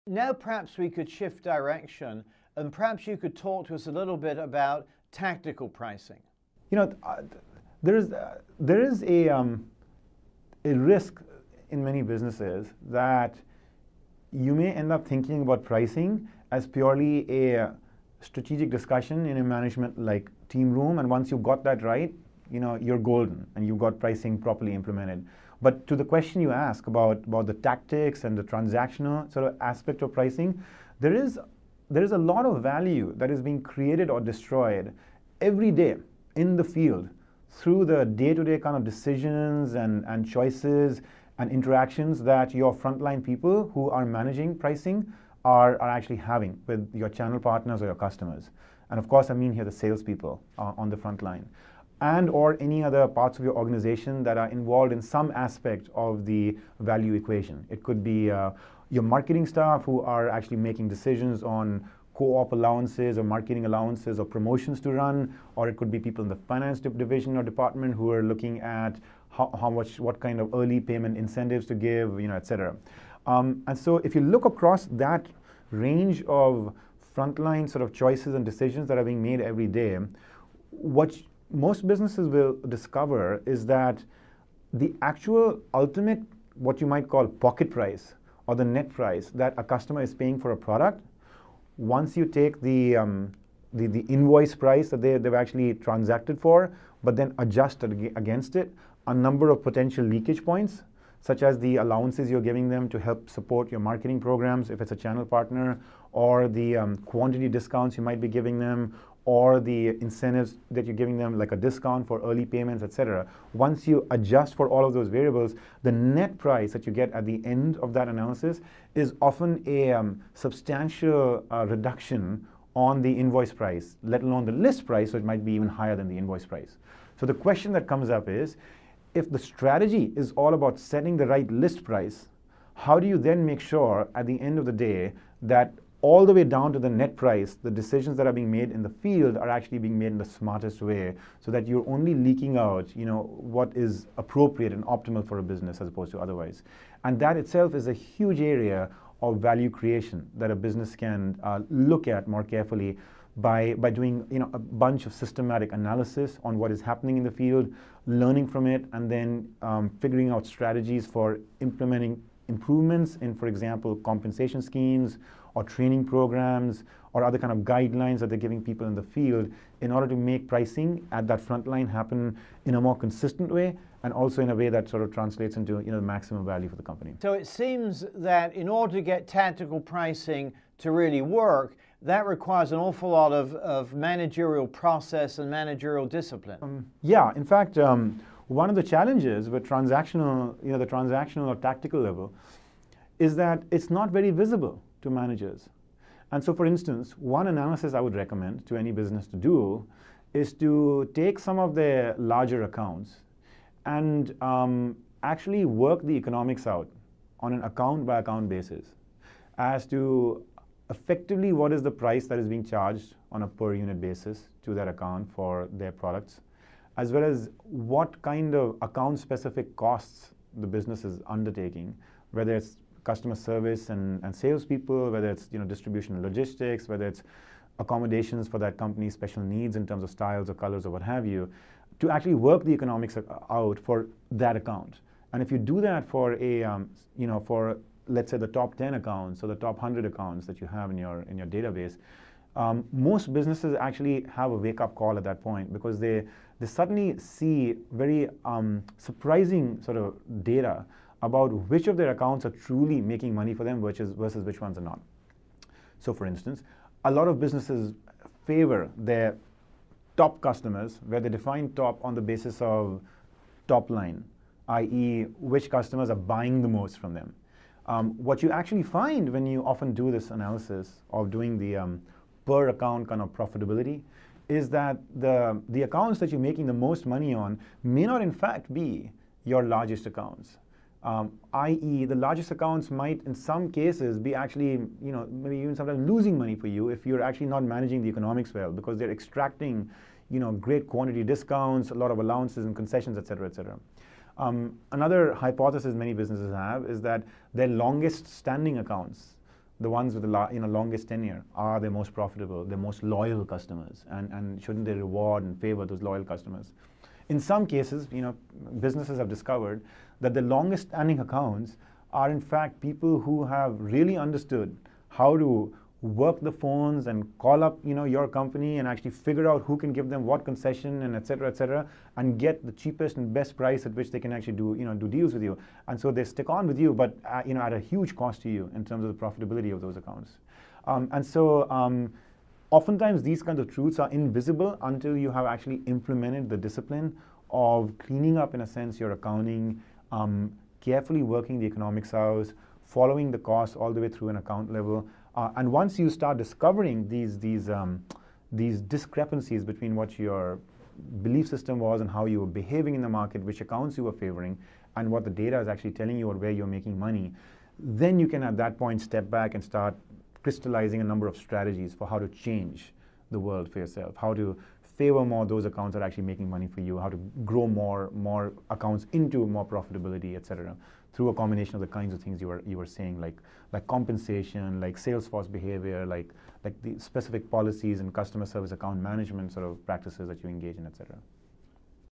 Now perhaps we could shift direction, and perhaps you could talk to us a little bit about tactical pricing. There is a risk in many businesses that you may end up thinking about pricing as purely a strategic discussion in a management like team room, and once you've got that right, you're golden and you've got pricing properly implemented. But to the question you ask about the tactics and the transactional sort of aspect of pricing, there is a lot of value that is being created or destroyed every day in the field through the day-to-day kind of decisions and choices and interactions that your frontline people who are managing pricing are actually having with your channel partners or your customers. And of course, I mean here the salespeople on the front line, and or any other parts of your organization that are involved in some aspect of the value equation. It could be your marketing staff who are actually making decisions on co-op allowances or marketing allowances or promotions to run, or it could be people in the finance division or department who are looking at what kind of early payment incentives to give, et cetera. And so if you look across that range of frontline sort of choices and decisions that are being made every day, what most businesses will discover is that the actual ultimate, what you might call pocket price or the net price that a customer is paying for a product, once you take the invoice price that they've actually transacted for, but then adjust against it a number of potential leakage points, such as the allowances you're giving them to help support your marketing programs if it's a channel partner, or the quantity discounts you might be giving them, or the incentives that you're giving them, like a discount for early payments, etc. Once you adjust for all of those variables, the net price that you get at the end of that analysis is often a substantial reduction on the invoice price, let alone the list price, so it might be even higher than the invoice price. So the question that comes up is, if the strategy is all about setting the right list price, how do you then make sure at the end of the day that all the way down to the net price, the decisions that are being made in the field are actually being made in the smartest way, so that you're only leaking out, what is appropriate and optimal for a business as opposed to otherwise. And that itself is a huge area of value creation that a business can look at more carefully by doing a bunch of systematic analysis on what is happening in the field, learning from it, and then figuring out strategies for implementing improvements in, for example, compensation schemes or training programs or other kind of guidelines that they're giving people in the field in order to make pricing at that front line happen in a more consistent way, and also in a way that sort of translates into the maximum value for the company. So it seems that in order to get tactical pricing to really work, that requires an awful lot of managerial process and managerial discipline. Yeah, in fact, one of the challenges with transactional, the transactional or tactical level, is that it's not very visible to managers. And so, for instance, one analysis I would recommend to any business to do is to take some of their larger accounts and actually work the economics out on an account-by-account basis as to effectively what is the price that is being charged on a per unit basis to that account for their products, as well as what kind of account-specific costs the business is undertaking, whether it's customer service and salespeople, whether it's distribution and logistics, whether it's accommodations for that company's special needs in terms of styles or colors or what have you, to actually work the economics out for that account. And if you do that for for let's say the top 10 accounts or the top 100 accounts that you have in your database, most businesses actually have a wake-up call at that point, because they suddenly see very surprising sort of data about which of their accounts are truly making money for them versus which ones are not. So for instance, a lot of businesses favor their top customers, where they define top on the basis of top line, i.e. which customers are buying the most from them. What you actually find when you often do this analysis of doing the per account kind of profitability is that the accounts that you're making the most money on may not in fact be your largest accounts. I.e. the largest accounts might in some cases be actually, maybe even sometimes losing money for you if you're actually not managing the economics well, because they're extracting, great quantity discounts, a lot of allowances and concessions, et cetera, et cetera. Another hypothesis many businesses have is that their longest standing accounts the ones with the longest tenure are the most profitable, the most loyal customers, and shouldn't they reward and favor those loyal customers? In some cases, businesses have discovered that the longest standing accounts are in fact people who have really understood how to work the phones and call up your company and actually figure out who can give them what concession and et cetera, and get the cheapest and best price at which they can actually do deals with you. And so they stick on with you, but at a huge cost to you in terms of the profitability of those accounts. Oftentimes these kinds of truths are invisible until you have actually implemented the discipline of cleaning up, in a sense, your accounting, carefully working the economics out, following the costs all the way through an account level. And once you start discovering these discrepancies between what your belief system was and how you were behaving in the market, which accounts you were favoring, and what the data is actually telling you or where you're making money, then you can at that point step back and start crystallizing a number of strategies for how to change the world for yourself, how to favor more those accounts that are actually making money for you, how to grow more accounts into more profitability, et cetera, through a combination of the kinds of things you were saying, like compensation, like sales force behavior, like the specific policies and customer service account management sort of practices that you engage in, et cetera.